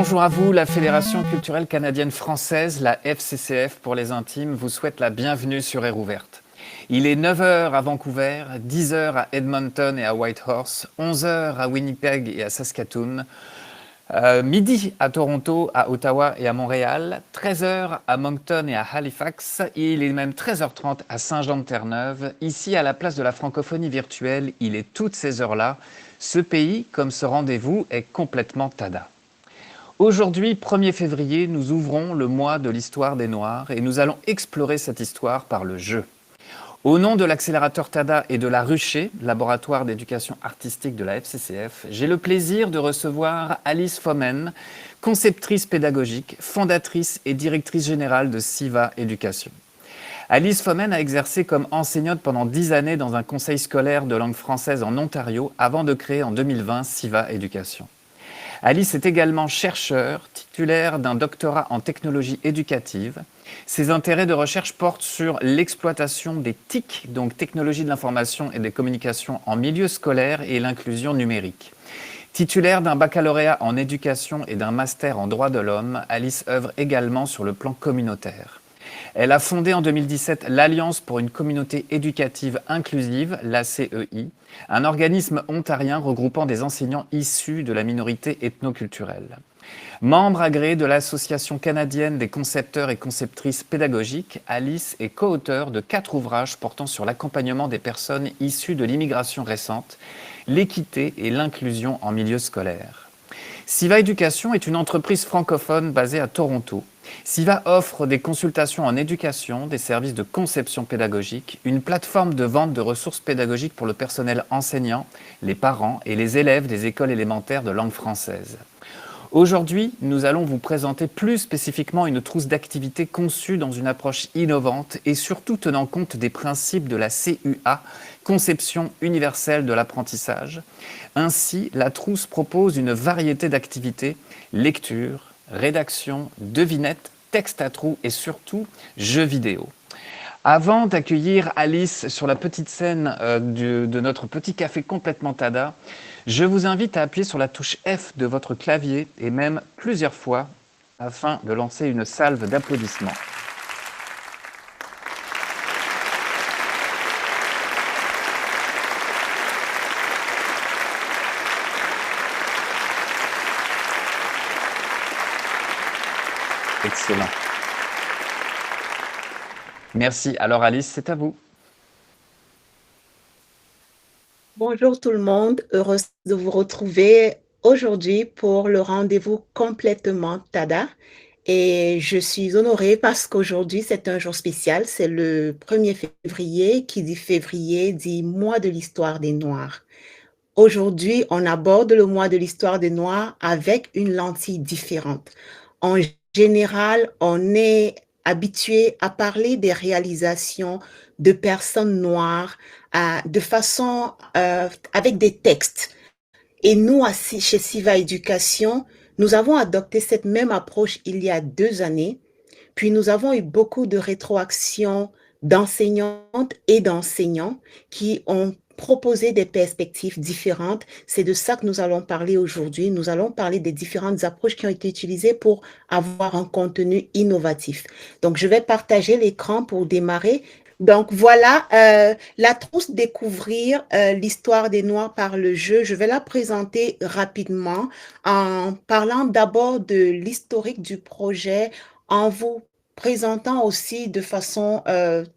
Bonjour à vous, la Fédération culturelle canadienne française, la FCCF pour les intimes, vous souhaite la bienvenue sur Air Ouverte. Il est 9 h à Vancouver, 10 h à Edmonton et à Whitehorse, 11 h à Winnipeg et à Saskatoon, midi à Toronto, à Ottawa et à Montréal, 13 h à Moncton et à Halifax, et il est même 13 h 30 à Saint-Jean-de-Terre-Neuve. Ici, à la place de la francophonie virtuelle, il est toutes ces heures-là. Ce pays, comme ce rendez-vous, est complètement tada. Aujourd'hui, 1er février, nous ouvrons le mois de l'histoire des Noirs et nous allons explorer cette histoire par le jeu. Au nom de l'accélérateur TADA et de la Rucher, laboratoire d'éducation artistique de la FCCF, j'ai le plaisir de recevoir Alice Fomen, conceptrice pédagogique, fondatrice et directrice générale de SIVA Éducation. Alice Fomen a exercé comme enseignante pendant 10 années dans un conseil scolaire de langue française en Ontario avant de créer en 2020 SIVA Éducation. Alice est également chercheur, titulaire d'un doctorat en technologie éducative. Ses intérêts de recherche portent sur l'exploitation des TIC, donc technologie de l'information et des communications en milieu scolaire et l'inclusion numérique. Titulaire d'un baccalauréat en éducation et d'un master en droit de l'homme, Alice œuvre également sur le plan communautaire. Elle a fondé en 2017 l'Alliance pour une communauté éducative inclusive, l'ACEI, un organisme ontarien regroupant des enseignants issus de la minorité ethnoculturelle. Membre agréé de l'Association canadienne des concepteurs et conceptrices pédagogiques, Alice est co-auteure de 4 ouvrages portant sur l'accompagnement des personnes issues de l'immigration récente, l'équité et l'inclusion en milieu scolaire. SIVA Éducation est une entreprise francophone basée à Toronto. SIVA offre des consultations en éducation, des services de conception pédagogique, une plateforme de vente de ressources pédagogiques pour le personnel enseignant, les parents et les élèves des écoles élémentaires de langue française. Aujourd'hui, nous allons vous présenter plus spécifiquement une trousse d'activités conçue dans une approche innovante et surtout tenant compte des principes de la CUA, Conception universelle de l'apprentissage. Ainsi, la trousse propose une variété d'activités, lecture, rédaction, devinettes, texte à trous et surtout jeux vidéo. Avant d'accueillir Alice sur la petite scène de notre petit café complètement tada, je vous invite à appuyer sur la touche F de votre clavier et même plusieurs fois afin de lancer une salve d'applaudissements. Excellent. Merci. Alors Alice, c'est à vous. Bonjour tout le monde, heureuse de vous retrouver aujourd'hui pour le rendez-vous complètement tada. Et je suis honorée parce qu'aujourd'hui c'est un jour spécial, c'est le 1er février, qui dit février dit mois de l'histoire des Noirs. Aujourd'hui, on aborde le mois de l'histoire des Noirs avec une lentille différente. En général, on est habitué à parler des réalisations de personnes noires de façon avec des textes. Et nous, chez SIVA Éducation, nous avons adopté cette même approche il y a 2 années. Puis nous avons eu beaucoup de rétroactions d'enseignantes et d'enseignants qui ont proposé des perspectives différentes. C'est de ça que nous allons parler aujourd'hui. Nous allons parler des différentes approches qui ont été utilisées pour avoir un contenu innovatif. Donc, je vais partager l'écran pour démarrer. Donc, voilà la trousse découvrir l'histoire des Noirs par le jeu. Je vais la présenter rapidement en parlant d'abord de l'historique du projet, en vous présentant aussi de façon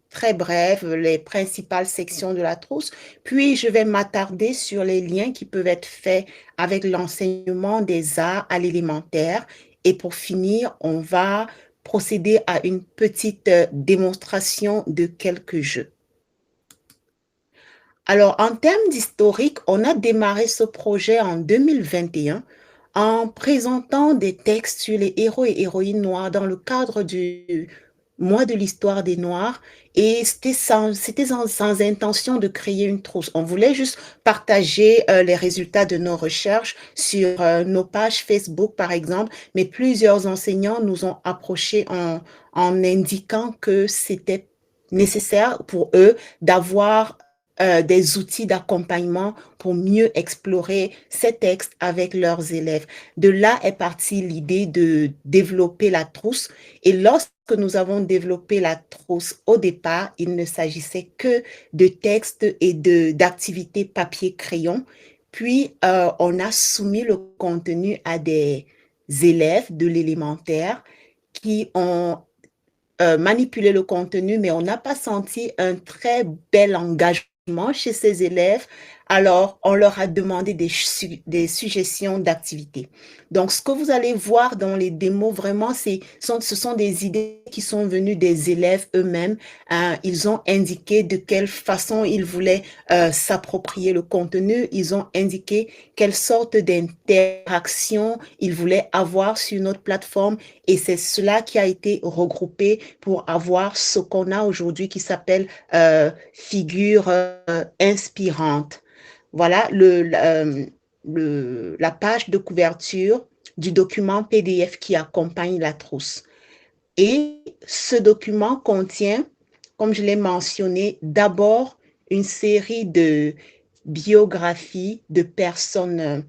très brève les principales sections de la trousse. Puis, je vais m'attarder sur les liens qui peuvent être faits avec l'enseignement des arts à l'élémentaire. Et pour finir, on va procéder à une petite démonstration de quelques jeux. Alors, en termes d'historique, on a démarré ce projet en 2021 en présentant des textes sur les héros et héroïnes noirs dans le cadre du mois de l'histoire des Noirs, et c'était sans intention de créer une trousse. On voulait juste partager les résultats de nos recherches sur nos pages Facebook, par exemple, mais plusieurs enseignants nous ont approchés en indiquant que c'était nécessaire pour eux d'avoir des outils d'accompagnement pour mieux explorer ces textes avec leurs élèves. De là est partie l'idée de développer la trousse. Et lorsque nous avons développé la trousse, au départ, il ne s'agissait que de textes et d'activités papier-crayon. Puis, on a soumis le contenu à des élèves de l'élémentaire qui ont manipuler le contenu, mais on n'a pas senti un très bel engagement chez ces élèves. Alors, on leur a demandé des suggestions d'activités. Donc, ce que vous allez voir dans les démos, vraiment, ce sont des idées qui sont venues des élèves eux-mêmes. Ils ont indiqué de quelle façon ils voulaient s'approprier le contenu. Ils ont indiqué quelle sorte d'interaction ils voulaient avoir sur notre plateforme. Et c'est cela qui a été regroupé pour avoir ce qu'on a aujourd'hui qui s'appelle figure inspirante. Voilà la page de couverture du document PDF qui accompagne la trousse. Et ce document contient, comme je l'ai mentionné, d'abord une série de biographies de personnes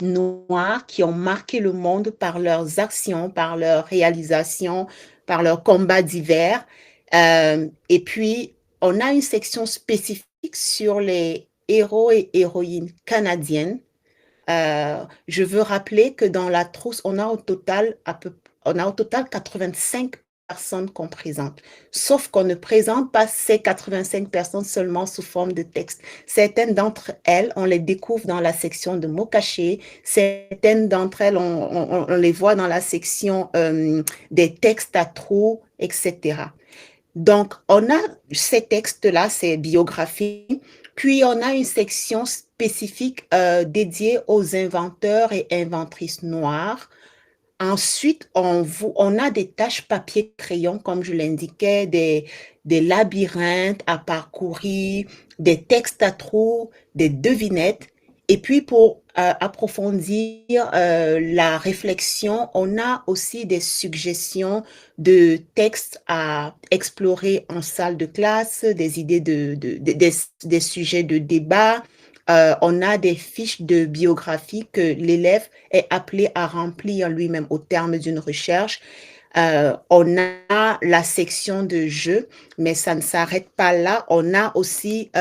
noirs qui ont marqué le monde par leurs actions, par leurs réalisations, par leurs combats divers. Et puis, on a une section spécifique sur les héros et héroïnes canadiennes. Je veux rappeler que dans la trousse, on a au total 85 personnes qu'on présente. Sauf qu'on ne présente pas ces 85 personnes seulement sous forme de texte. Certaines d'entre elles, on les découvre dans la section de mots cachés. Certaines d'entre elles, on les voit dans la section des textes à trous, etc. Donc, on a ces textes-là, ces biographies, puis on a une section spécifique dédiée aux inventeurs et inventrices noirs. Ensuite, on a des tâches papier-crayon, comme je l'indiquais, des labyrinthes à parcourir, des textes à trous, des devinettes. Et puis, pour approfondir la réflexion, on a aussi des suggestions de textes à explorer en salle de classe, des idées des sujets de débat. On a des fiches de biographie que l'élève est appelé à remplir lui-même au terme d'une recherche. On a la section de jeux, mais ça ne s'arrête pas là. On a aussi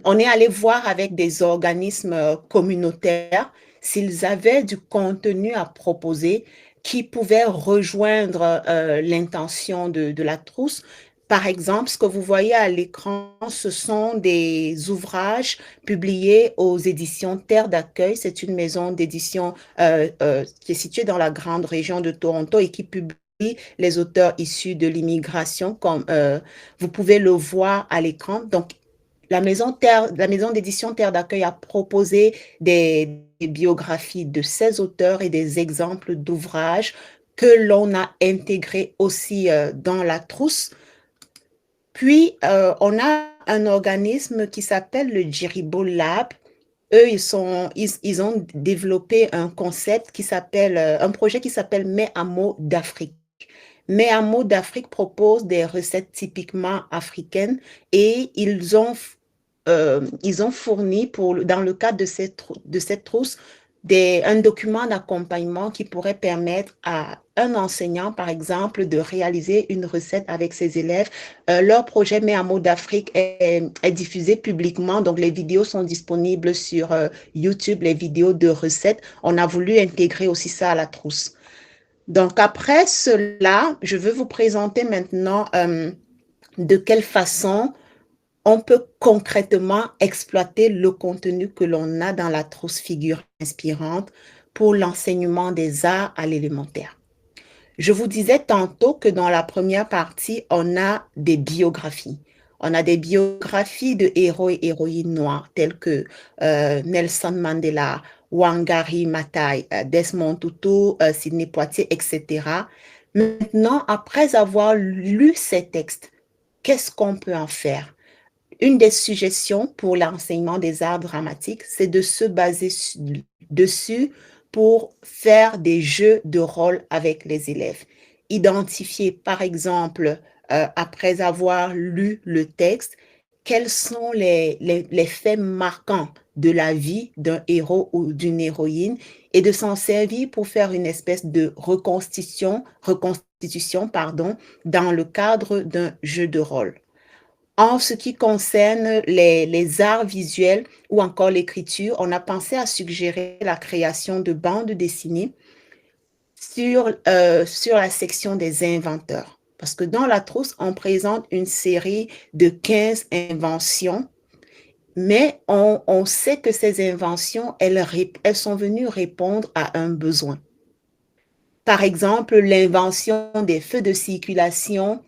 on est allé voir avec des organismes communautaires s'ils avaient du contenu à proposer qui pouvait rejoindre l'intention de la trousse. Par exemple, ce que vous voyez à l'écran, ce sont des ouvrages publiés aux éditions Terre d'accueil. C'est une maison d'édition qui est située dans la grande région de Toronto et qui publie les auteurs issus de l'immigration, comme vous pouvez le voir à l'écran. Donc, la maison d'édition Terre d'accueil a proposé des biographies de ces auteurs et des exemples d'ouvrages que l'on a intégrés aussi dans la trousse. Puis, on a un organisme qui s'appelle le Djiribo Lab. Eux, ils ont développé un concept un projet qui s'appelle Mes Hameaux d'Afrique. Mes Hameaux d'Afrique propose des recettes typiquement africaines et ils ont fourni, dans le cadre de cette trousse, un document d'accompagnement qui pourrait permettre à un enseignant, par exemple, de réaliser une recette avec ses élèves. Leur projet Mes Hameaux d'Afrique est diffusé publiquement, donc les vidéos sont disponibles sur YouTube, les vidéos de recettes. On a voulu intégrer aussi ça à la trousse. Donc, après cela, je veux vous présenter maintenant de quelle façon on peut concrètement exploiter le contenu que l'on a dans la trousse figure inspirante pour l'enseignement des arts à l'élémentaire. Je vous disais tantôt que dans la première partie, on a des biographies. On a des biographies de héros et héroïnes noirs tels que Nelson Mandela, Wangari Maathai, Desmond Tutu, Sidney Poitier, etc. Maintenant, après avoir lu ces textes, qu'est-ce qu'on peut en faire? Une des suggestions pour l'enseignement des arts dramatiques, c'est de se baser dessus pour faire des jeux de rôle avec les élèves. Identifier, par exemple, après avoir lu le texte, quels sont les faits marquants de la vie d'un héros ou d'une héroïne et de s'en servir pour faire une espèce de reconstitution, pardon, dans le cadre d'un jeu de rôle. En ce qui concerne les arts visuels ou encore l'écriture, on a pensé à suggérer la création de bandes dessinées sur la section des inventeurs. Parce que dans la trousse, on présente une série de 15 inventions, mais on sait que ces inventions, elles sont venues répondre à un besoin. Par exemple, l'invention des feux de circulation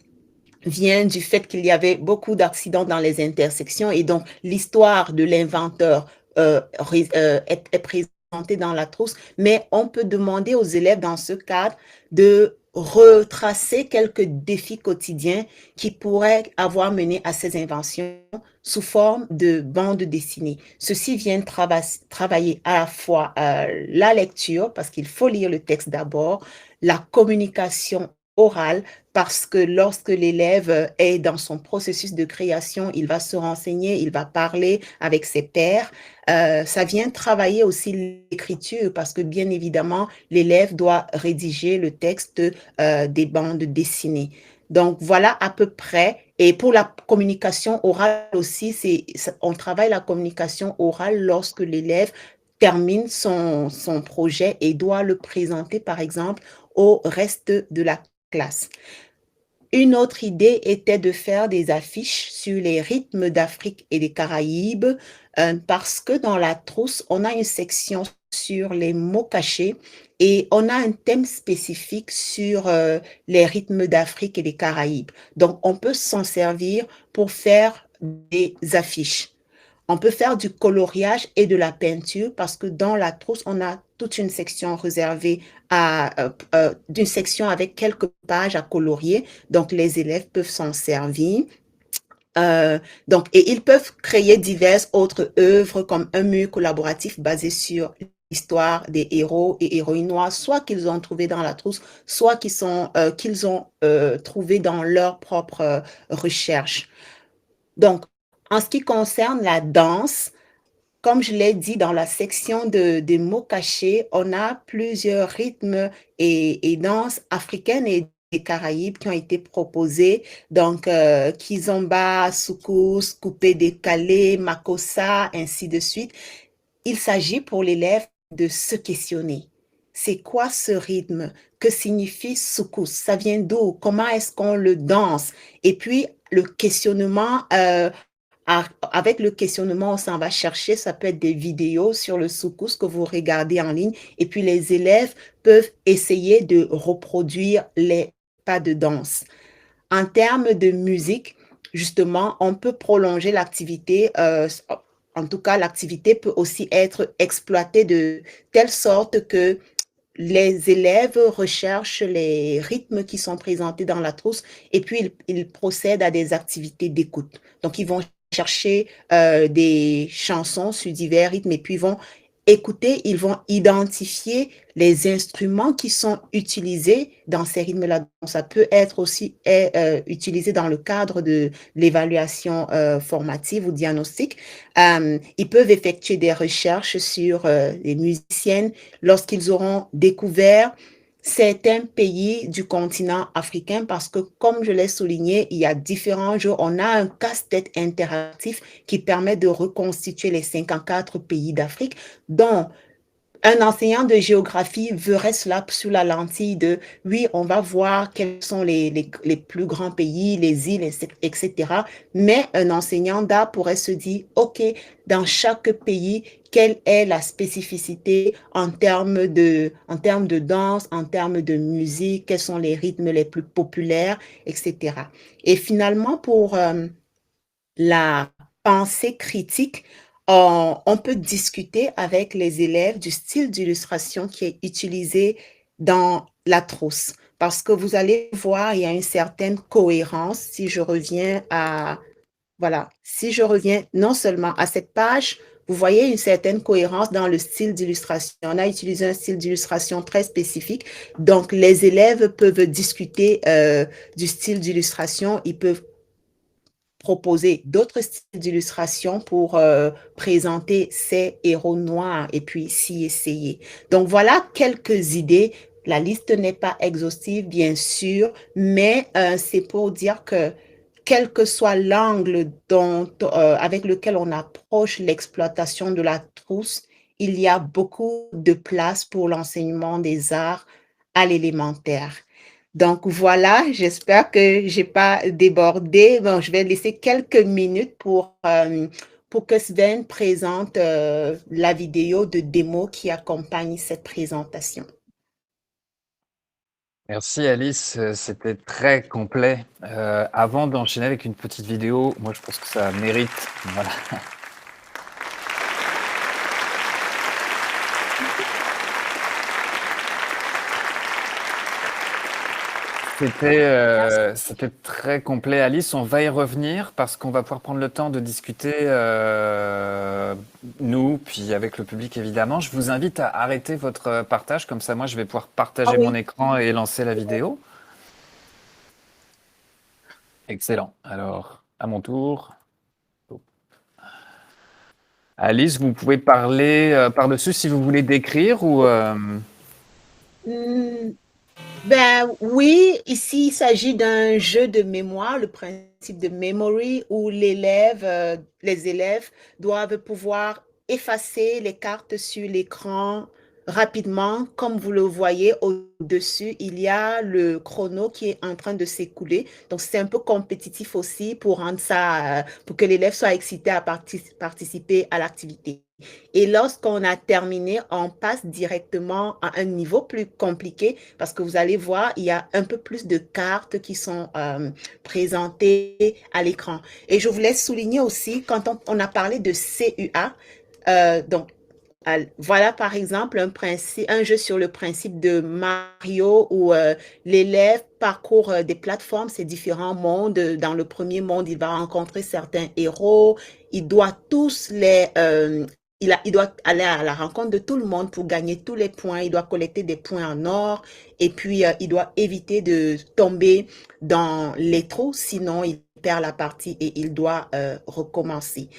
vient du fait qu'il y avait beaucoup d'accidents dans les intersections et donc l'histoire de l'inventeur est présentée dans la trousse, mais on peut demander aux élèves dans ce cadre de retracer quelques défis quotidiens qui pourraient avoir mené à ces inventions sous forme de bande dessinée. Ceci vient travailler à la fois la lecture, parce qu'il faut lire le texte d'abord, la communication orale, parce que lorsque l'élève est dans son processus de création, il va se renseigner, il va parler avec ses pairs. Ça vient travailler aussi l'écriture, parce que bien évidemment, l'élève doit rédiger le texte des bandes dessinées. Donc voilà à peu près. Et pour la communication orale aussi, on travaille la communication orale lorsque l'élève termine son projet et doit le présenter, par exemple, au reste de la classe. Une autre idée était de faire des affiches sur les rythmes d'Afrique et des Caraïbes, parce que dans la trousse, on a une section sur les mots cachés et on a un thème spécifique sur les rythmes d'Afrique et des Caraïbes. Donc, on peut s'en servir pour faire des affiches. On peut faire du coloriage et de la peinture parce que dans la trousse, on a toute une section réservée d'une section avec quelques pages à colorier. Donc, les élèves peuvent s'en servir. Et ils peuvent créer diverses autres œuvres comme un mur collaboratif basé sur l'histoire des héros et héroïnes noirs, soit qu'ils ont trouvé dans la trousse, soit qu'ils ont trouvé dans leur propre recherche. Donc, en ce qui concerne la danse, comme je l'ai dit dans la section des mots cachés, on a plusieurs rythmes et danses africaines et des Caraïbes qui ont été proposés. Donc, Kizomba, Soukous, Coupé décalé, Makossa, ainsi de suite. Il s'agit pour l'élève de se questionner. C'est quoi ce rythme? Que signifie Soukous? Ça vient d'où? Comment est-ce qu'on le danse? Et puis, le questionnement avec le questionnement, on s'en va chercher, ça peut être des vidéos sur le soukous que vous regardez en ligne et puis les élèves peuvent essayer de reproduire les pas de danse. En termes de musique, justement, on peut prolonger l'activité. En tout cas, l'activité peut aussi être exploitée de telle sorte que les élèves recherchent les rythmes qui sont présentés dans la trousse et puis ils procèdent à des activités d'écoute. Donc, ils vont chercher des chansons sur divers rythmes et puis ils vont écouter, ils vont identifier les instruments qui sont utilisés dans ces rythmes-là. Ça peut être aussi utilisé dans le cadre de l'évaluation formative ou diagnostique. Ils peuvent effectuer des recherches sur les musiciennes lorsqu'ils auront découvert certains pays du continent africain parce que, comme je l'ai souligné, il y a différents jours, on a un casse-tête interactif qui permet de reconstituer les 54 pays d'Afrique, dont un enseignant de géographie verrait cela sous la lentille de, oui, on va voir quels sont les plus grands pays, les îles, etc. Mais un enseignant d'art pourrait se dire, OK, dans chaque pays, quelle est la spécificité en termes de danse, en termes de musique, quels sont les rythmes les plus populaires, etc. Et finalement, pour la pensée critique, on peut discuter avec les élèves du style d'illustration qui est utilisé dans la trousse. Parce que vous allez voir, il y a une certaine cohérence si je reviens voilà, si je reviens non seulement à cette page, vous voyez une certaine cohérence dans le style d'illustration. On a utilisé un style d'illustration très spécifique. Donc, les élèves peuvent discuter du style d'illustration. Ils peuvent proposer d'autres styles d'illustration pour présenter ces héros noirs et puis s'y essayer. Donc voilà quelques idées. La liste n'est pas exhaustive, bien sûr, mais c'est pour dire que quel que soit l'angle avec lequel on approche l'exploitation de la trousse, il y a beaucoup de place pour l'enseignement des arts à l'élémentaire. Donc voilà, j'espère que j'ai pas débordé. Bon, je vais laisser quelques minutes pour que Sven présente la vidéo de démo qui accompagne cette présentation. Merci Alice, c'était très complet. Avant d'enchaîner avec une petite vidéo, moi je pense que ça mérite. Voilà. C'était très complet, Alice. On va y revenir parce qu'on va pouvoir prendre le temps de discuter, nous, puis avec le public évidemment. Je vous invite à arrêter votre partage, comme ça moi je vais pouvoir Ah partager mon oui, écran et lancer la vidéo. Excellent. Alors, à mon tour. Alice, vous pouvez parler par-dessus si vous voulez décrire ou... hmm, ben oui, ici il s'agit d'un jeu de mémoire, le principe de memory, où les élèves doivent pouvoir effacer les cartes sur l'écran rapidement. Comme vous le voyez au-dessus, il y a le chrono qui est en train de s'écouler. Donc c'est un peu compétitif aussi pour rendre ça, pour que l'élève soit excité à participer à l'activité. Et lorsqu'on a terminé, on passe directement à un niveau plus compliqué parce que vous allez voir, il y a un peu plus de cartes qui sont présentées à l'écran. Et je voulais souligner aussi, quand on a parlé de CUA, donc voilà par exemple un jeu sur le principe de Mario où l'élève parcourt des plateformes, ces différents mondes. Dans le premier monde, il va rencontrer certains héros. Il doit tous il doit aller à la rencontre de tout le monde pour gagner tous les points. Il doit collecter des points en or et puis il doit éviter de tomber dans les trous, sinon il perd la partie et il doit recommencer.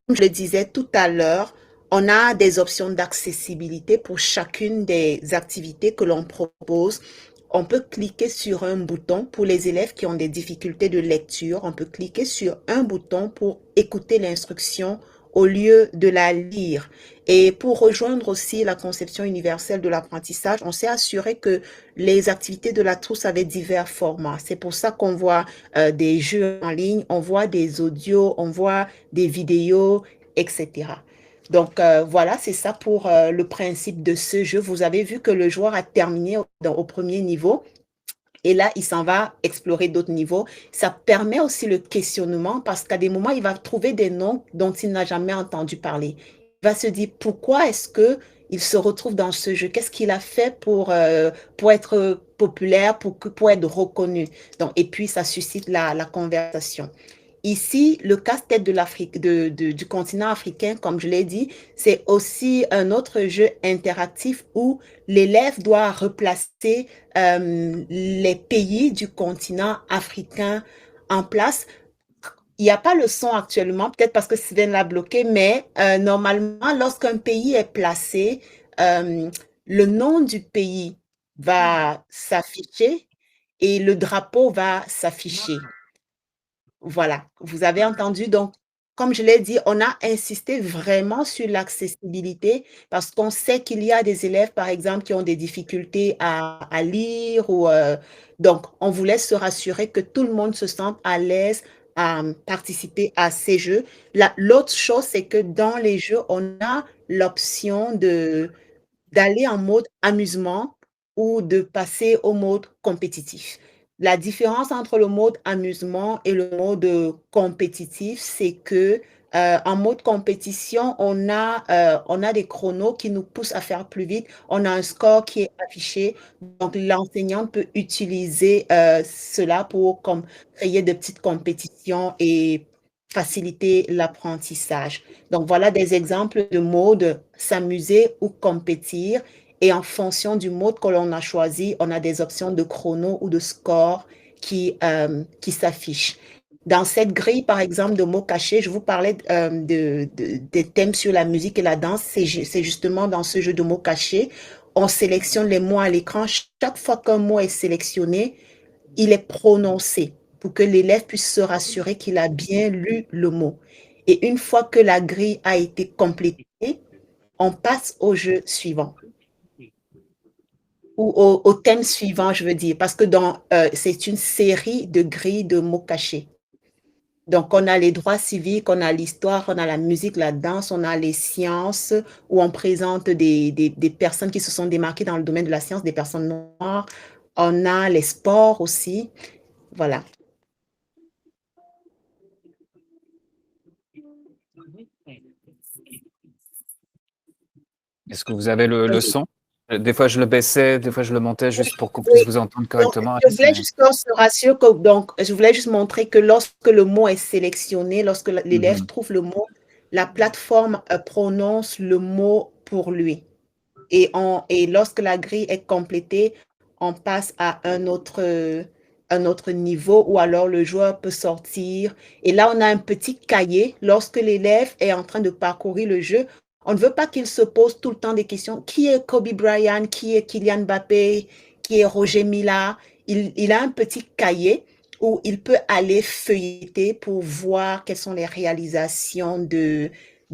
Comme je le disais tout à l'heure, on a des options d'accessibilité pour chacune des activités que l'on propose. On peut cliquer sur un bouton pour les élèves qui ont des difficultés de lecture. On peut cliquer sur un bouton pour écouter l'instruction au lieu de la lire. Et pour rejoindre aussi la conception universelle de l'apprentissage, on s'est assuré que les activités de la trousse avaient divers formats. C'est pour ça qu'on voit des jeux en ligne, on voit des audios, on voit des vidéos, etc. Donc voilà, c'est ça pour le principe de ce jeu. Vous avez vu que le joueur a terminé au premier niveau. Et là, il s'en va explorer d'autres niveaux. Ça permet aussi le questionnement parce qu'à des moments, il va trouver des noms dont il n'a jamais entendu parler. Il va se dire pourquoi est-ce que il se retrouve dans ce jeu? Qu'est-ce qu'il a fait pour être populaire, pour être reconnu? Donc, et puis, ça suscite la conversation. Ici, le casse-tête de du continent africain, comme je l'ai dit, c'est aussi un autre jeu interactif où l'élève doit replacer les pays du continent africain en place. Il n'y a pas le son actuellement, peut-être parce que Sven l'a bloqué, mais normalement, lorsqu'un pays est placé, euh, le nom du pays va s'afficher et le drapeau va s'afficher. Voilà, vous avez entendu. Donc, comme je l'ai dit, on a insisté vraiment sur l'accessibilité parce qu'on sait qu'il y a des élèves, par exemple, qui ont des difficultés à lire donc, on voulait se rassurer que tout le monde se sente à l'aise à participer à ces jeux. L'autre chose, c'est que dans les jeux, on a l'option d'aller en mode amusement ou de passer au mode compétitif. La différence entre le mode amusement et le mode compétitif, c'est que en mode compétition, on a des chronos qui nous poussent à faire plus vite. On a un score qui est affiché. Donc, l'enseignant peut utiliser cela pour créer de petites compétitions et faciliter l'apprentissage. Donc, voilà des exemples de modes s'amuser ou compétir. Et en fonction du mode que l'on a choisi, on a des options de chrono ou de score qui s'affichent. Dans cette grille, par exemple, de mots cachés, je vous parlais des thèmes sur la musique et la danse. C'est justement dans ce jeu de mots cachés, on sélectionne les mots à l'écran. Chaque fois qu'un mot est sélectionné, il est prononcé pour que l'élève puisse se rassurer qu'il a bien lu le mot. Et une fois que la grille a été complétée, on passe au jeu suivant ou au thème suivant, je veux dire, parce que c'est une série de grilles de mots cachés. Donc, on a les droits civiques, on a l'histoire, on a la musique, la danse, on a les sciences, où on présente des personnes qui se sont démarquées dans le domaine de la science, des personnes noires. On a les sports aussi. Voilà. Est-ce que vous avez le son? Des fois, je le baissais, des fois, je le montais juste pour qu'on puisse Oui. vous entendre Donc, correctement, je Alice. voulais juste qu'on se rassure que, donc, je voulais juste montrer que lorsque le mot est sélectionné, lorsque l'élève Mhm. trouve le mot, la plateforme prononce le mot pour lui. Et lorsque la grille est complétée, on passe à un autre niveau ou alors le joueur peut sortir. Et là, on a un petit cahier. Lorsque l'élève est en train de parcourir le jeu, on ne veut pas qu'il se pose tout le temps des questions. Qui est Kobe Bryant? Qui est Kylian Mbappé? Qui est Roger Mila? Il a un petit cahier où il peut aller feuilleter pour voir quelles sont les réalisations de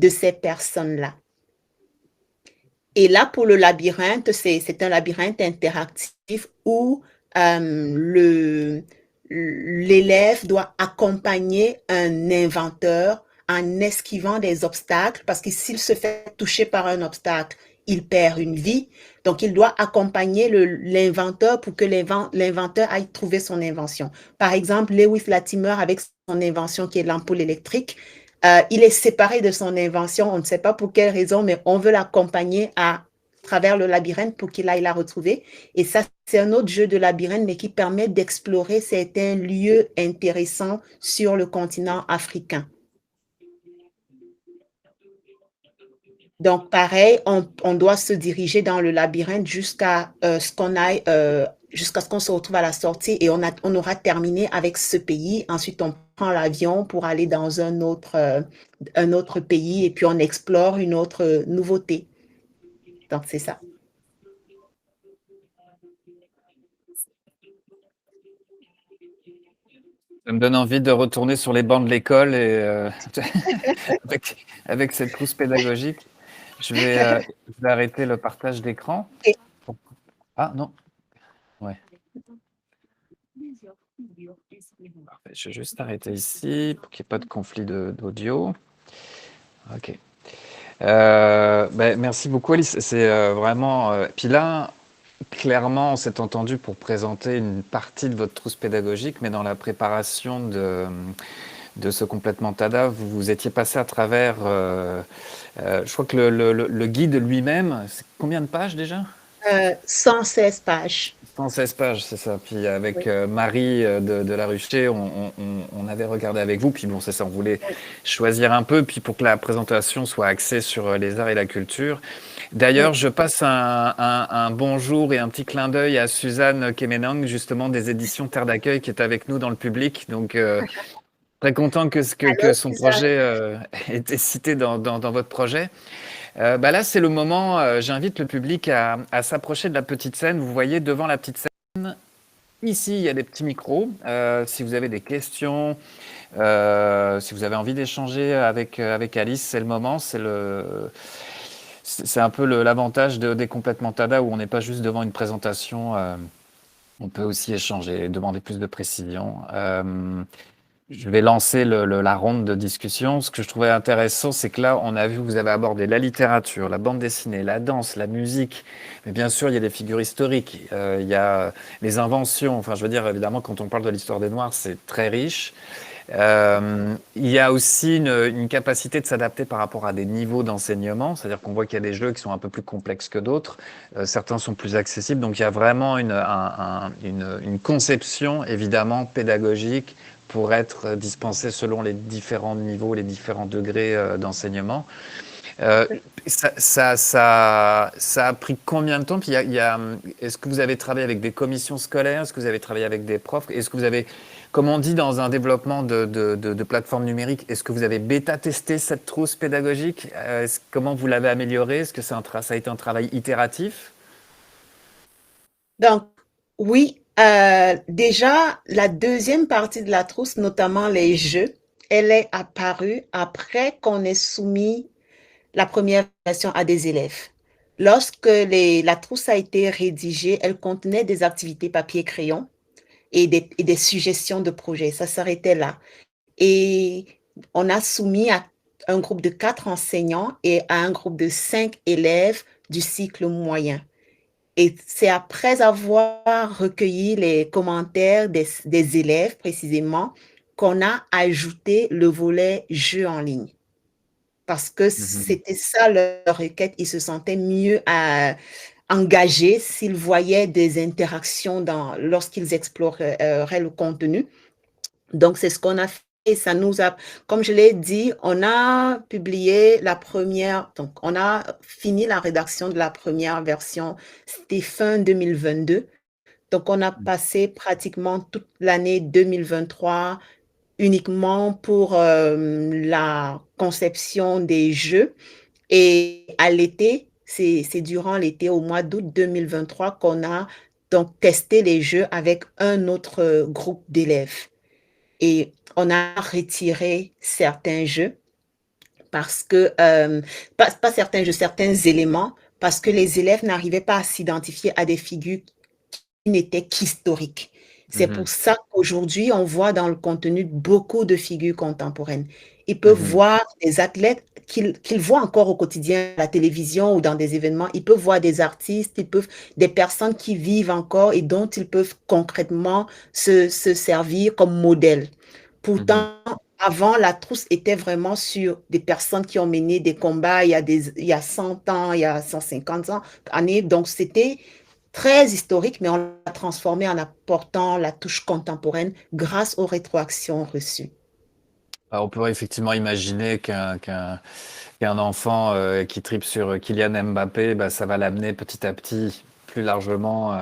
ces personnes-là. Et là, pour le labyrinthe, c'est un labyrinthe interactif où l'élève doit accompagner un inventeur en esquivant des obstacles, parce que s'il se fait toucher par un obstacle, il perd une vie. Donc, il doit accompagner l'inventeur pour que l'inventeur aille trouver son invention. Par exemple, Lewis Latimer avec son invention qui est l'ampoule électrique, il est séparé de son invention, on ne sait pas pour quelle raison, mais on veut l'accompagner à travers le labyrinthe pour qu'il aille la retrouver. Et ça, c'est un autre jeu de labyrinthe, mais qui permet d'explorer certains lieux intéressants sur le continent africain. Donc, pareil, on doit se diriger dans le labyrinthe jusqu'à jusqu'à ce qu'on se retrouve à la sortie et on aura terminé avec ce pays. Ensuite, on prend l'avion pour aller dans un autre pays et puis on explore une autre nouveauté. Donc, c'est ça. Ça me donne envie de retourner sur les bancs de l'école et avec cette trousse pédagogique. Je vais arrêter le partage d'écran. Et Ah non, ouais. Parfait. Je vais juste arrêter ici pour qu'il n'y ait pas de conflit d'audio. Ok. Ben, merci beaucoup, Alice. C'est vraiment. Puis là, clairement, on s'est entendu pour présenter une partie de votre trousse pédagogique, mais dans la préparation de ce complètement TADA, vous étiez passé à travers. Je crois que le guide lui-même, c'est combien de pages déjà? 116 pages. 116 pages, c'est ça. Puis avec Oui, Marie de la Rucher, on avait regardé avec vous. Puis bon, c'est ça, on voulait oui, choisir un peu, puis pour que la présentation soit axée sur les arts et la culture. D'ailleurs, oui. je passe un bonjour et un petit clin d'œil à Suzanne Kemenang, justement des éditions Terre d'accueil, qui est avec nous dans le public. Donc, très content que Alors, son Suzanne, projet ait été cité dans votre projet. Bah là, c'est le moment, j'invite le public à s'approcher de la petite scène. Vous voyez devant la petite scène, ici, il y a des petits micros. Si vous avez des questions, si vous avez envie d'échanger avec Alice, c'est le moment. C'est un peu l'avantage des complètement TADA où on n'est pas juste devant une présentation. On peut aussi échanger, demander plus de précision. Je vais lancer la ronde de discussion. Ce que je trouvais intéressant, c'est que là, on a vu, vous avez abordé la littérature, la bande dessinée, la danse, la musique. Mais bien sûr, il y a des figures historiques, il y a les inventions. Enfin, je veux dire, évidemment, quand on parle de l'histoire des Noirs, c'est très riche. Il y a aussi une capacité de s'adapter par rapport à des niveaux d'enseignement, c'est-à-dire qu'on voit qu'il y a des jeux qui sont un peu plus complexes que d'autres, certains sont plus accessibles, donc il y a vraiment une conception évidemment pédagogique pour être dispensé selon les différents niveaux, les différents degrés d'enseignement. Euh, ça a pris combien de temps? Puis est-ce que vous avez travaillé avec des commissions scolaires? Est-ce que vous avez travaillé avec des profs? Est-ce que vous avez, comme on dit dans un développement de plateformes numériques, est-ce que vous avez bêta-testé cette trousse pédagogique? Comment vous l'avez améliorée? Est-ce que ça a été un travail itératif? Donc, oui, déjà, la deuxième partie de la trousse, notamment les jeux, elle est apparue après qu'on ait soumis la première version à des élèves. Lorsque la trousse a été rédigée, elle contenait des activités papier-crayon et des suggestions de projets. Ça s'arrêtait là. Et on a soumis à un groupe de 4 enseignants et à un groupe de 5 élèves du cycle moyen. Et c'est après avoir recueilli les commentaires des élèves précisément qu'on a ajouté le volet jeu en ligne. Parce que Mhm. c'était ça leur requête. Ils se sentaient mieux engagés s'ils voyaient des interactions lorsqu'ils exploreraient le contenu. Donc, c'est ce qu'on a fait. Et ça nous a, comme je l'ai dit, on a publié la première, donc on a fini la rédaction de la première version, c'était fin 2022. Donc, on a passé pratiquement toute l'année 2023 uniquement pour la conception des jeux. Et à l'été, c'est durant l'été, au mois d'août 2023, qu'on a donc testé les jeux avec un autre groupe d'élèves. Et on a retiré certains jeux parce que, pas certains jeux, certains éléments, parce que les élèves n'arrivaient pas à s'identifier à des figures qui n'étaient qu'historiques. C'est pour Mhm. ça qu'aujourd'hui, on voit dans le contenu beaucoup de figures contemporaines. Ils peuvent Mhm. voir des athlètes qu'ils voient encore au quotidien à la télévision ou dans des événements. Ils peuvent voir des artistes, des personnes qui vivent encore et dont ils peuvent concrètement se servir comme modèle. Mhm. Pourtant, avant, la trousse était vraiment sur des personnes qui ont mené des combats il y a 100 ans, il y a 150 ans, années. Donc, c'était très historique, mais on l'a transformé en apportant la touche contemporaine grâce aux rétroactions reçues. Alors, on pourrait effectivement imaginer qu'un enfant qui tripe sur Kylian Mbappé, bah, ça va l'amener petit à petit plus largement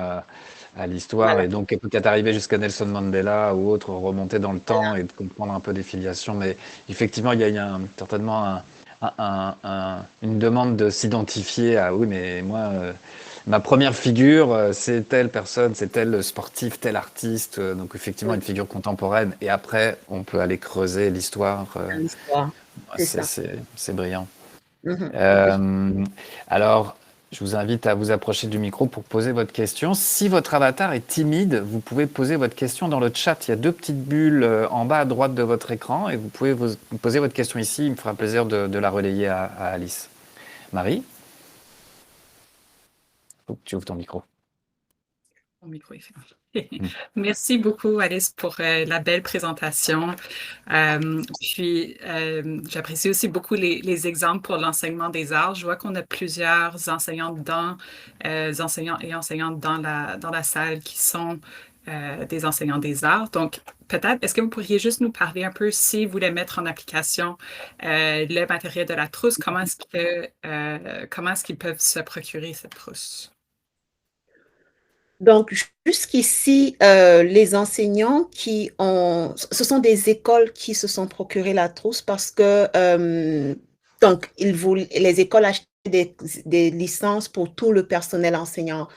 à l'histoire Voilà. et donc peut-être arriver jusqu'à Nelson Mandela ou autre, remonter dans le temps et de comprendre un peu des filiations. Mais effectivement, il y a certainement une demande de s'identifier à oui, mais moi, ma première figure, c'est telle personne, c'est tel sportif, tel artiste. Donc effectivement, Oui, une figure contemporaine. Et après, on peut aller creuser l'histoire. l'histoire. C'est ça. C'est brillant. Mhm. Oui. Euh, alors, je vous invite à vous approcher du micro pour poser votre question. Si votre avatar est timide, vous pouvez poser votre question dans le chat. Il y a deux petites bulles en bas à droite de votre écran et vous pouvez vous poser votre question ici. Il me fera plaisir de la relayer à Alice. Marie, faut que tu ouvres ton micro. Mon micro est fermé. Mm. Merci beaucoup, Alice, pour la belle présentation. J'apprécie aussi beaucoup les exemples pour l'enseignement des arts. Je vois qu'on a plusieurs enseignants et enseignantes dans la salle qui sont des enseignants des arts. Donc, peut-être, est-ce que vous pourriez juste nous parler un peu, si vous voulez mettre en application le matériel de la trousse, comment est-ce qu'ils peuvent se procurer cette trousse? Donc, jusqu'ici, les enseignants ce sont des écoles qui se sont procurées la trousse parce que, donc, les écoles achetaient des licences pour tout le personnel enseignant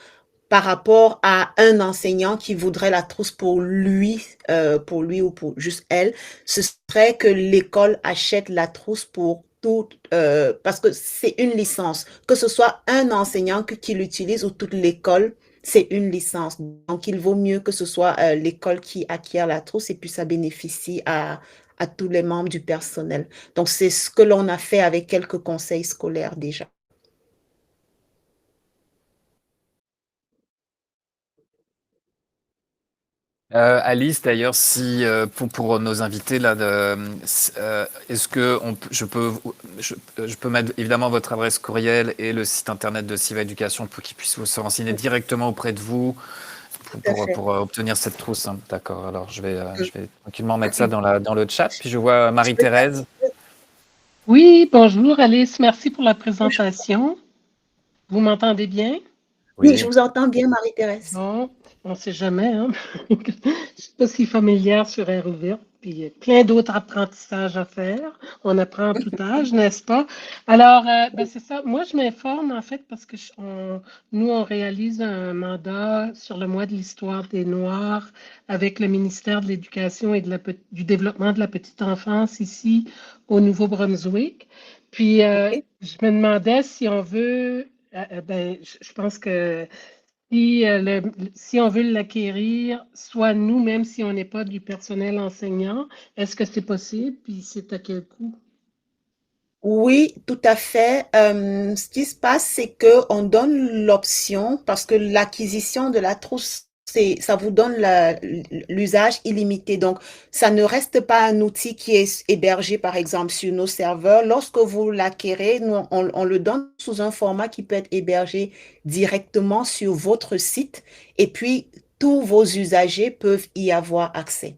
par rapport à un enseignant qui voudrait la trousse pour lui ou pour juste elle, ce serait que l'école achète la trousse pour tout, parce que c'est une licence, que ce soit un enseignant qui l'utilise ou toute l'école, c'est une licence. Donc, il vaut mieux que ce soit l'école qui acquiert la trousse et puis ça bénéficie à tous les membres du personnel. Donc, c'est ce que l'on a fait avec quelques conseils scolaires déjà. Alice, d'ailleurs, si pour nos invités là, est-ce que je peux mettre évidemment votre adresse courriel et le site internet de Siva Éducation pour qu'ils puissent se renseigner directement auprès de vous Tout à fait. pour obtenir cette trousse, hein. D'accord. Alors je vais tranquillement mettre ça dans le chat. Puis je vois Je peux Marie-Thérèse. Oui, bonjour Alice, merci pour la présentation. Vous m'entendez bien? Oui, je vous entends bien, Marie-Thérèse. Bon, on ne sait jamais, hein? Je ne suis pas si familière sur Air ouverte, puis il y a plein d'autres apprentissages à faire. On apprend à tout âge, n'est-ce pas? Alors, c'est ça. Moi, je m'informe en fait parce que nous, on réalise un mandat sur le mois de l'histoire des Noirs avec le ministère de l'Éducation et du développement de la petite enfance ici au Nouveau-Brunswick. Puis, OK. je me demandais si on veut, je pense que si on veut l'acquérir, soit nous, même si on n'est pas du personnel enseignant, est-ce que c'est possible? Puis c'est à quel coût? Oui, tout à fait. Ce qui se passe, c'est que on donne l'option parce que l'acquisition de la trousse, ça vous donne l'usage illimité. Donc, ça ne reste pas un outil qui est hébergé, par exemple, sur nos serveurs. Lorsque vous l'acquérez, nous, on le donne sous un format qui peut être hébergé directement sur votre site et puis tous vos usagers peuvent y avoir accès.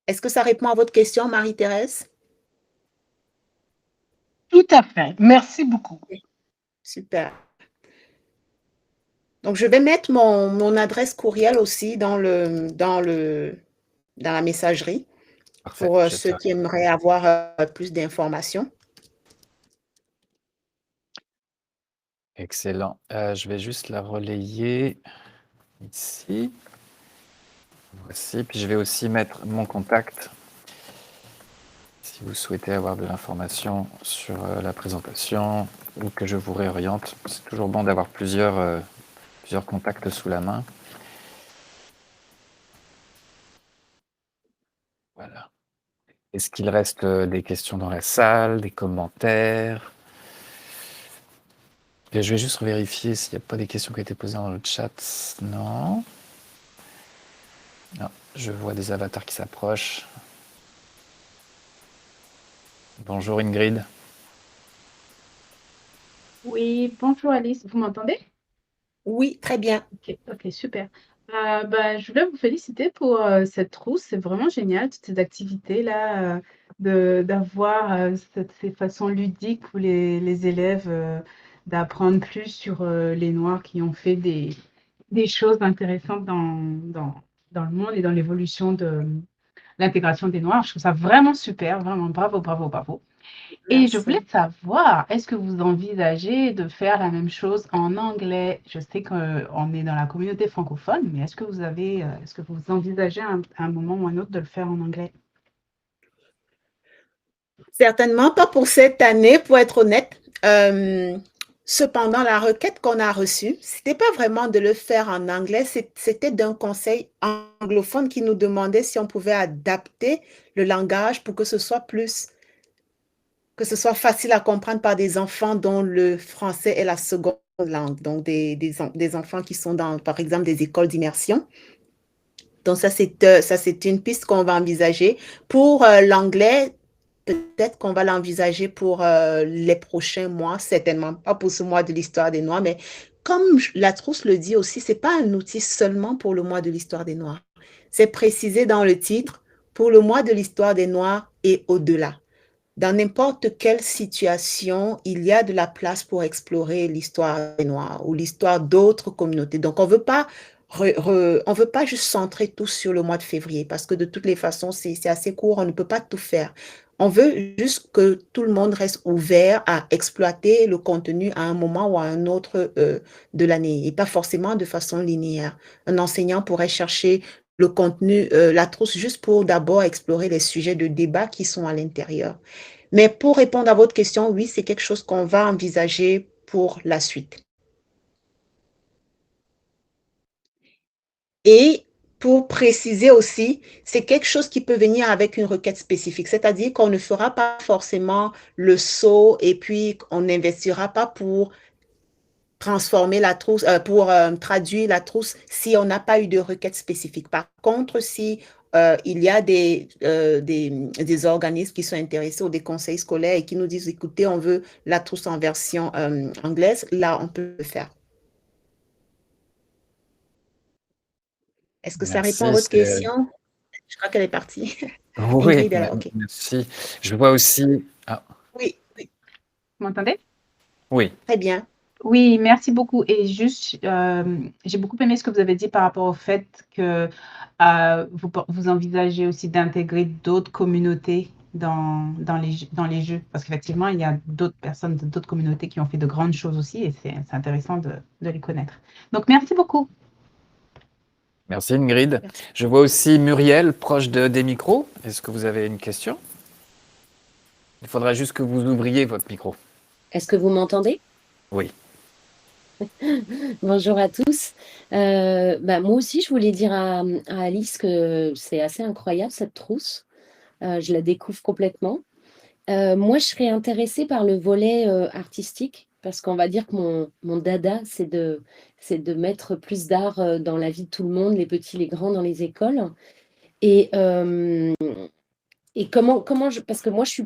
Est-ce que ça répond à votre question, Marie-Thérèse? Tout à fait. Merci beaucoup. Super. Donc, je vais mettre mon adresse courriel aussi dans la messagerie Parfait. pour Je ceux te- qui aimeraient avoir plus d'informations. Excellent. Je vais juste la relayer ici. Voici. Puis je vais aussi mettre mon contact si vous souhaitez avoir de l'information sur la présentation ou que je vous réoriente. C'est toujours bon d'avoir plusieurs contacts sous la main. Voilà. Est-ce qu'il reste des questions dans la salle, des commentaires? Et je vais juste vérifier s'il n'y a pas des questions qui ont été posées dans le chat. Non. Non, je vois des avatars qui s'approchent. Bonjour Ingrid. Oui, bonjour Alice, vous m'entendez? Oui, très bien. Ok, super. Je voulais vous féliciter pour cette trousse, c'est vraiment génial, toutes ces activités-là, d'avoir ces façons ludiques pour les élèves d'apprendre plus sur les Noirs qui ont fait des choses intéressantes dans le monde et dans l'évolution de l'intégration des Noirs. Je trouve ça vraiment super, vraiment bravo, bravo, bravo. Et je voulais Merci. savoir, est-ce que vous envisagez de faire la même chose en anglais? Je sais qu'on est dans la communauté francophone, mais est-ce que vous envisagez à un moment ou un autre de le faire en anglais? Certainement pas pour cette année, pour être honnête. Cependant, la requête qu'on a reçue, c'était pas vraiment de le faire en anglais, c'était d'un conseil anglophone qui nous demandait si on pouvait adapter le langage pour que ce soit facile à comprendre par des enfants dont le français est la seconde langue, donc des enfants qui sont dans, par exemple, des écoles d'immersion. Donc, ça, c'est une piste qu'on va envisager. Pour l'anglais, peut-être qu'on va l'envisager pour les prochains mois, certainement pas pour ce mois de l'histoire des Noirs, mais comme la trousse le dit aussi, c'est pas un outil seulement pour le mois de l'histoire des Noirs. C'est précisé dans le titre pour le mois de l'histoire des Noirs et au-delà. Dans n'importe quelle situation, il y a de la place pour explorer l'histoire des Noirs ou l'histoire d'autres communautés. Donc, on veut pas juste centrer tout sur le mois de février parce que de toutes les façons, c'est assez court, on ne peut pas tout faire. On veut juste que tout le monde reste ouvert à exploiter le contenu à un moment ou à un autre de l'année et pas forcément de façon linéaire. Un enseignant pourrait chercher le contenu, la trousse, juste pour d'abord explorer les sujets de débat qui sont à l'intérieur. Mais pour répondre à votre question, oui, c'est quelque chose qu'on va envisager pour la suite. Et pour préciser aussi, c'est quelque chose qui peut venir avec une requête spécifique, c'est-à-dire qu'on ne fera pas forcément le saut et puis on n'investira pas pour transformer la trousse, pour traduire la trousse si on n'a pas eu de requête spécifique. Par contre, si il y a des organismes qui sont intéressés ou des conseils scolaires et qui nous disent, écoutez, on veut la trousse en version anglaise, là, on peut le faire. Est-ce que ça répond à Merci. votre question? Je crois qu'elle est partie. Oui, Ingrid, alors, OK. merci. Je vois aussi. Ah, Oui, oui, Vous m'entendez? oui. très bien. Oui, merci beaucoup et juste, j'ai beaucoup aimé ce que vous avez dit par rapport au fait que, vous envisagez aussi d'intégrer d'autres communautés dans les jeux. Parce qu'effectivement, il y a d'autres personnes de d'autres communautés qui ont fait de grandes choses aussi et c'est intéressant de les connaître. Donc merci beaucoup. Merci Ingrid. Merci. Je vois aussi Muriel, proche des micros. Est-ce que vous avez une question? Il faudra juste que vous ouvriez votre micro. Est-ce que vous m'entendez? Oui. Bonjour à tous. Moi aussi, je voulais dire à Alice que c'est assez incroyable cette trousse. Je la découvre complètement. Moi, je serais intéressée par le volet artistique parce qu'on va dire que mon dada, c'est de mettre plus d'art dans la vie de tout le monde, les petits, les grands, dans les écoles. Et, euh, et parce que moi, je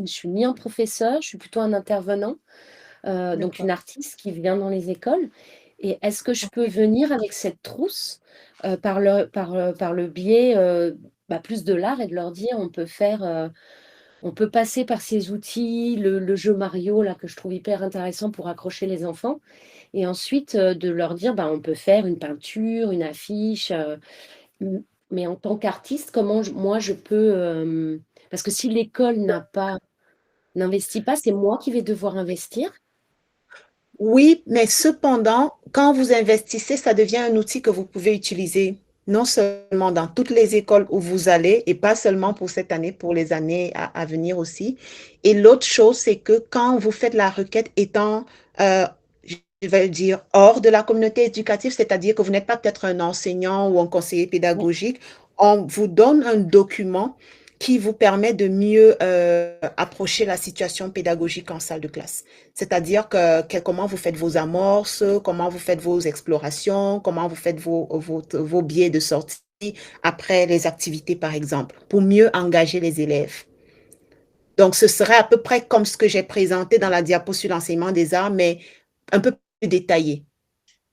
suis ni un professeur, je suis plutôt un intervenant. Donc D'accord. une artiste qui vient dans les écoles. Et est-ce que je peux venir avec cette trousse par le biais plus de l'art et de leur dire on peut passer par ces outils, le jeu Mario là que je trouve hyper intéressant pour accrocher les enfants, et ensuite de leur dire on peut faire une peinture, une affiche, m- mais en tant qu'artiste, moi je peux parce que si l'école n'investit pas, c'est moi qui vais devoir investir. Oui, mais cependant, quand vous investissez, ça devient un outil que vous pouvez utiliser non seulement dans toutes les écoles où vous allez, et pas seulement pour cette année, pour les années à venir aussi. Et l'autre chose, c'est que quand vous faites la requête étant, euh, je vais dire, hors de la communauté éducative, c'est-à-dire que vous n'êtes pas peut-être un enseignant ou un conseiller pédagogique, on vous donne un document qui vous permet de mieux approcher la situation pédagogique en salle de classe. C'est-à-dire comment vous faites vos amorces, comment vous faites vos explorations, comment vous faites vos biais de sortie après les activités, par exemple, pour mieux engager les élèves. Donc, ce serait à peu près comme ce que j'ai présenté dans la diapo sur l'enseignement des arts, mais un peu plus détaillé.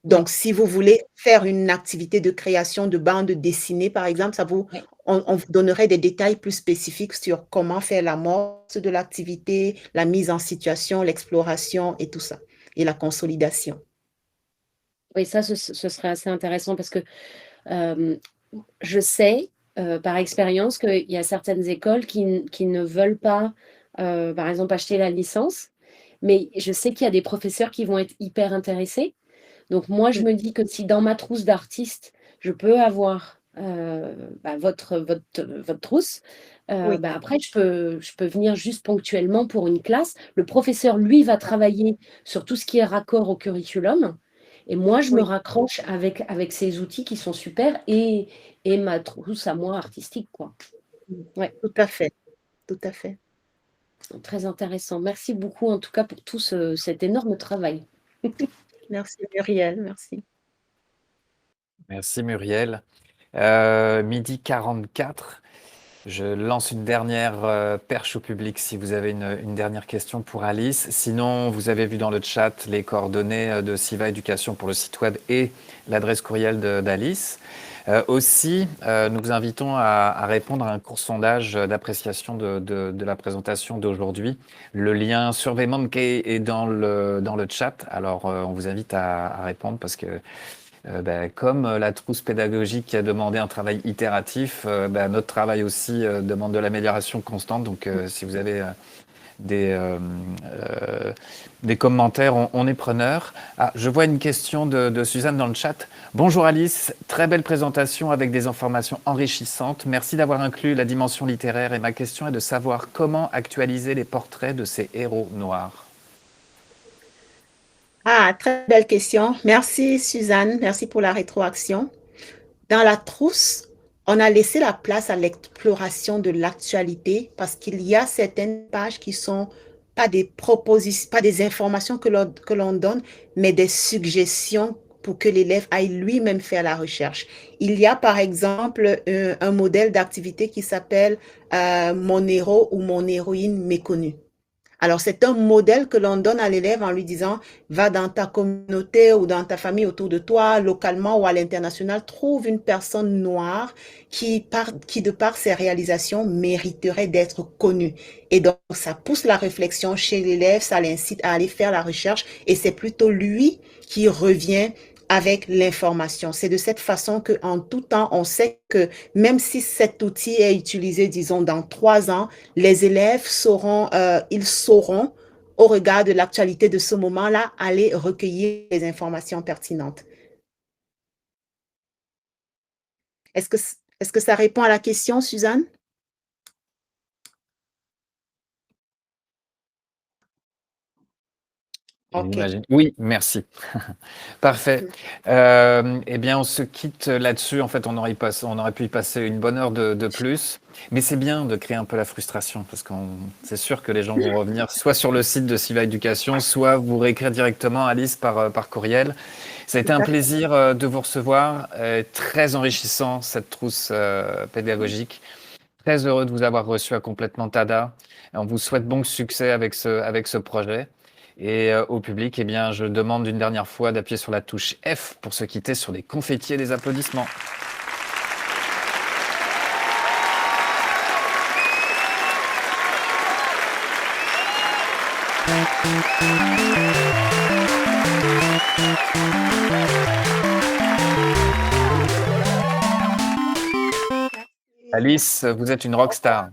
Ouais, Donc, si vous voulez faire une activité de création de bande dessinée, par exemple, ouais. on vous donnerait des détails plus spécifiques sur comment faire l'amorce de l'activité, la mise en situation, l'exploration et tout ça, et la consolidation. Oui, ça, ce serait assez intéressant parce que euh, je sais par expérience qu'il y a certaines écoles qui ne veulent pas, par exemple, acheter la licence, mais je sais qu'il y a des professeurs qui vont être hyper intéressés. Donc moi, je me dis que si dans ma trousse d'artiste, je peux avoir votre trousse, Oui, après, je peux venir juste ponctuellement pour une classe. Le professeur, lui, va travailler sur tout ce qui est raccord au curriculum. Et moi, je me oui, raccroche avec ces outils qui sont super et ma trousse à moi artistique, quoi. Ouais, tout à fait, tout à fait. très intéressant. Merci beaucoup, en tout cas, pour tout cet énorme travail. Merci Muriel, merci. Merci Muriel. Midi 44. Je lance une dernière perche au public si vous avez une dernière question pour Alice. Sinon, vous avez vu dans le chat les coordonnées de Siva Éducation pour le site web et l'adresse courriel d'Alice. Aussi, nous vous invitons à répondre à un court sondage d'appréciation de la présentation d'aujourd'hui. Le lien surveillement est dans le chat. Alors, on vous invite à répondre parce que comme la trousse pédagogique a demandé un travail itératif, notre travail aussi demande de l'amélioration constante. Donc, si vous avez des, euh, euh, des commentaires, on est preneur. Ah, je vois une question de Suzanne dans le chat. Bonjour Alice, très belle présentation avec des informations enrichissantes. Merci d'avoir inclus la dimension littéraire et ma question est de savoir comment actualiser les portraits de ces héros noirs. Ah, très belle question. Merci Suzanne, merci pour la rétroaction. Dans la trousse, on a laissé la place à l'exploration de l'actualité parce qu'il y a certaines pages qui sont pas des propositions, pas des informations que l'on donne, mais des suggestions pour que l'élève aille lui-même faire la recherche. Il y a par exemple un modèle d'activité qui s'appelle Mon héros ou mon héroïne méconnue. Alors, c'est un modèle que l'on donne à l'élève en lui disant, va dans ta communauté ou dans ta famille autour de toi, localement ou à l'international, trouve une personne noire qui, de par ses réalisations, mériterait d'être connue. Et donc, ça pousse la réflexion chez l'élève, ça l'incite à aller faire la recherche et c'est plutôt lui qui revient avec l'information. C'est de cette façon qu'en tout temps, on sait que même si cet outil est utilisé, disons, dans 3 ans, les élèves sauront, ils sauront, au regard de l'actualité de ce moment-là, aller recueillir les informations pertinentes. Est-ce que ça répond à la question, Suzanne? Ok. J'imagine. Oui, merci. Parfait. Eh bien, on se quitte là-dessus. En fait, on aurait pu y passer une bonne heure de plus. Mais c'est bien de créer un peu la frustration parce que c'est sûr que les gens vont revenir soit sur le site de Siva Éducation, soit vous réécrire directement Alice par courriel. Ça a été un plaisir de vous recevoir. Très enrichissant cette trousse pédagogique. Très heureux de vous avoir reçu à Complètement Tada. On vous souhaite bon succès avec ce projet. Et au public, eh bien, je demande une dernière fois d'appuyer sur la touche F pour se quitter sur des confettis et des applaudissements. Alice, vous êtes une rockstar.